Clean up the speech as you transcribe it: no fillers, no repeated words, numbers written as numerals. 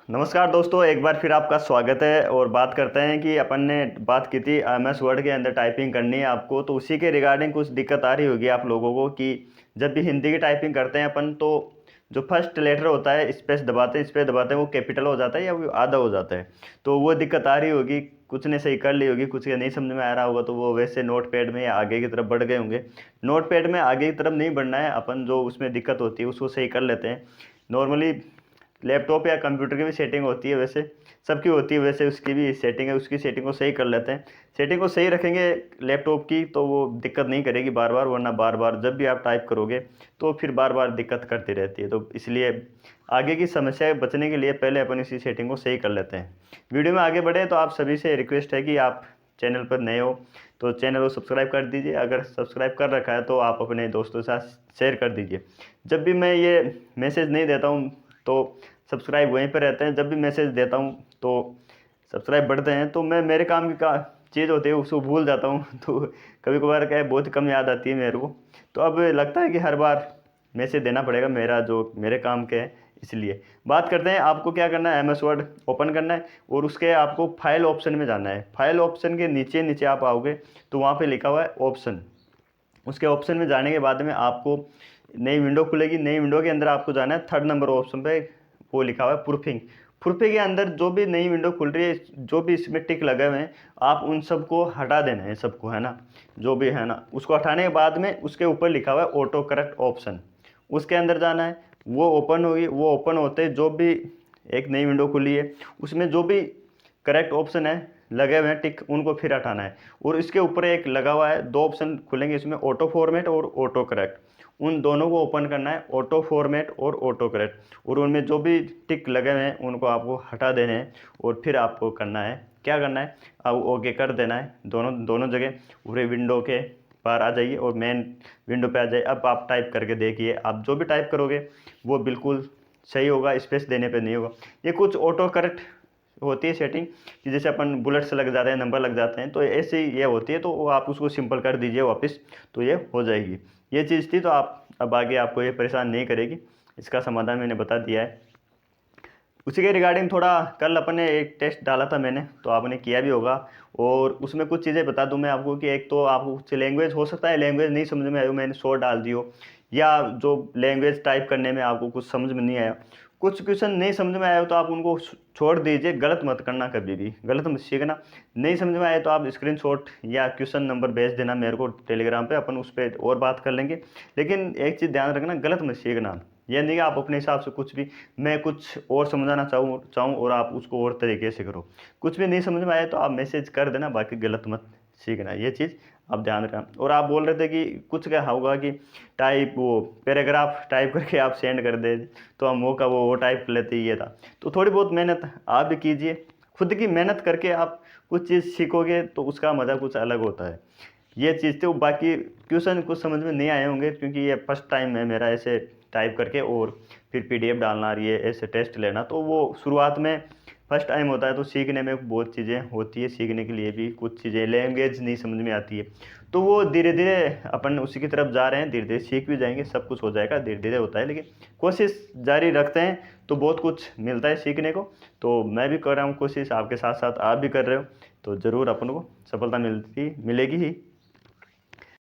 नमस्कार दोस्तों, एक बार फिर आपका स्वागत है। और बात करते हैं कि अपन ने बात की थी एमएस वर्ड के अंदर टाइपिंग करनी है आपको, तो उसी के रिगार्डिंग कुछ दिक्कत आ रही होगी आप लोगों को कि जब भी हिंदी की टाइपिंग करते हैं अपन, तो जो फर्स्ट लेटर होता है स्पेस दबाते हैं, स्पेस दबाते हैं, वो कैपिटल हो जाता है या वो आधा हो जाता है। तो वो दिक्कत आ रही होगी, कुछ ने सही कर ली होगी, कुछ के नहीं समझ में आ रहा होगा, तो वो वैसे नोट पैड में आगे की तरफ बढ़ गए होंगे। नोट पैड में आगे की तरफ नहीं बढ़ना है अपन, जो उसमें दिक्कत होती है उसको सही कर लेते हैं। नॉर्मली लैपटॉप या कंप्यूटर की भी सेटिंग होती है, वैसे सबकी होती है, वैसे उसकी भी सेटिंग है, उसकी सेटिंग को सही कर लेते हैं। सेटिंग को सही रखेंगे लैपटॉप की, तो वो दिक्कत नहीं करेगी बार बार, वरना बार बार जब भी आप टाइप करोगे तो फिर बार बार दिक्कत करती रहती है। तो इसलिए आगे की समस्या बचने के लिए पहले अपन इसी सेटिंग को सही कर लेते हैं। वीडियो में आगे बढ़े तो आप सभी से रिक्वेस्ट है कि आप चैनल पर नए हो तो चैनल को सब्सक्राइब कर दीजिए, अगर सब्सक्राइब कर रखा है तो आप अपने दोस्तों के साथ शेयर कर दीजिए। जब भी मैं ये मैसेज नहीं देता हूँ तो सब्सक्राइब वहीं पर रहते हैं, जब भी मैसेज देता हूँ तो सब्सक्राइब बढ़ते हैं। तो मैं मेरे काम की का चीज़ होती है उसको भूल जाता हूँ तो कभी कभार क्या है, बहुत कम याद आती है मेरे को। तो अब लगता है कि हर बार मैसेज देना पड़ेगा, मेरा जो मेरे काम के है, इसलिए। बात करते हैं आपको क्या करना है। एमएस वर्ड ओपन करना है और उसके आपको फाइल ऑप्शन में जाना है। फाइल ऑप्शन के नीचे नीचे आप आओगे तो वहाँ पे लिखा हुआ है ऑप्शन। उसके ऑप्शन में जाने के बाद में आपको नई विंडो खुलेगी। नई विंडो के अंदर आपको जाना है 3rd नंबर ऑप्शन पे, वो लिखा हुआ है प्रूफिंग। प्रूफिंग के अंदर जो भी नई विंडो खुल रही है, जो भी इसमें टिक लगे हुए हैं, आप उन सबको हटा देना है, सबको, है ना, जो भी है ना। उसको हटाने के बाद में उसके ऊपर लिखा हुआ है ऑटो करेक्ट ऑप्शन, उसके अंदर जाना है। वो ओपन होगी, वो ओपन होते ही जो भी एक नई विंडो खुली है उसमें जो भी करेक्ट ऑप्शन है लगे हुए हैं टिक, उनको फिर हटाना है। और इसके ऊपर एक लगा हुआ है, 2 ऑप्शन खुलेंगे इसमें, ऑटो फॉर्मेट और ऑटो करेक्ट। उन दोनों को ओपन करना है, ऑटो फॉर्मेट और ऑटो करेक्ट, और उनमें जो भी टिक लगे हुए हैं उनको आपको हटा देने हैं। और फिर आपको करना है, क्या करना है, अब ओके कर देना है दोनों दोनों जगह। पूरे विंडो के बाहर आ जाइए और मेन विंडो पे आ जाइए। अब आप टाइप करके देखिए, आप जो भी टाइप करोगे वो बिल्कुल सही होगा, स्पेस देने पे नहीं होगा। ये कुछ ऑटो करेक्ट होती है सेटिंग कि जैसे अपन बुलेट्स लग जाते हैं, नंबर लग जाते हैं, तो ऐसे ही ये होती है। तो वो आप उसको सिंपल कर दीजिए वापस, तो ये हो जाएगी। ये चीज़ थी, तो आप अब आगे आपको ये परेशान नहीं करेगी। इसका समाधान मैंने बता दिया है। उसी के रिगार्डिंग थोड़ा कल अपने एक टेस्ट डाला था मैंने, तो आपने किया भी होगा। और उसमें कुछ चीज़ें बता दूं मैं आपको कि एक तो आपको कुछ लैंग्वेज, हो सकता है लैंग्वेज नहीं समझ में आई हो, मैंने शॉर्ट डाल दी हो, या जो लैंग्वेज टाइप करने में आपको कुछ समझ में नहीं आया, कुछ क्वेश्चन नहीं समझ में आया हो, तो आप उनको छोड़ दीजिए। गलत मत करना, कभी भी गलत मत सीखना। नहीं समझ में आए तो आप स्क्रीनशॉट या क्वेश्चन नंबर भेज देना मेरे को टेलीग्राम पे, अपन उस पर और बात कर लेंगे। लेकिन एक चीज़ ध्यान रखना, गलत मत सीखना। ये नहीं कि आप अपने हिसाब से कुछ भी, मैं कुछ और समझाना चाहूँ और आप उसको और तरीके से करो। कुछ भी नहीं समझ में आए तो आप मैसेज कर देना, बाकी गलत मत सीखना, ये चीज़ आप ध्यान रखना। और आप बोल रहे थे कि कुछ क्या होगा कि टाइप, वो पैराग्राफ टाइप करके आप सेंड कर दे तो हम वो टाइप कर लेते, ये था। तो थोड़ी बहुत मेहनत आप भी कीजिए, खुद की मेहनत करके आप कुछ चीज़ सीखोगे तो उसका मज़ा कुछ अलग होता है। ये चीज़ थी। बाकी क्वेश्चन कुछ समझ में नहीं आए होंगे, क्योंकि ये फर्स्ट टाइम है मेरा ऐसे टाइप करके और फिर पीडीएफ डालना, और ये ऐसे टेस्ट लेना, तो वो शुरुआत में फर्स्ट टाइम होता है। तो सीखने में बहुत चीज़ें होती है, सीखने के लिए भी कुछ चीज़ें, लैंग्वेज नहीं समझ में आती है, तो वो धीरे धीरे अपन उसी की तरफ जा रहे हैं, धीरे धीरे सीख भी जाएंगे, सब कुछ हो जाएगा, धीरे धीरे होता है। लेकिन कोशिश जारी रखते हैं तो बहुत कुछ मिलता है सीखने को। तो मैं भी कर रहा हूँ कोशिश, आपके साथ साथ आप भी कर रहे हो, तो ज़रूर अपन को सफलता मिलेगी ही।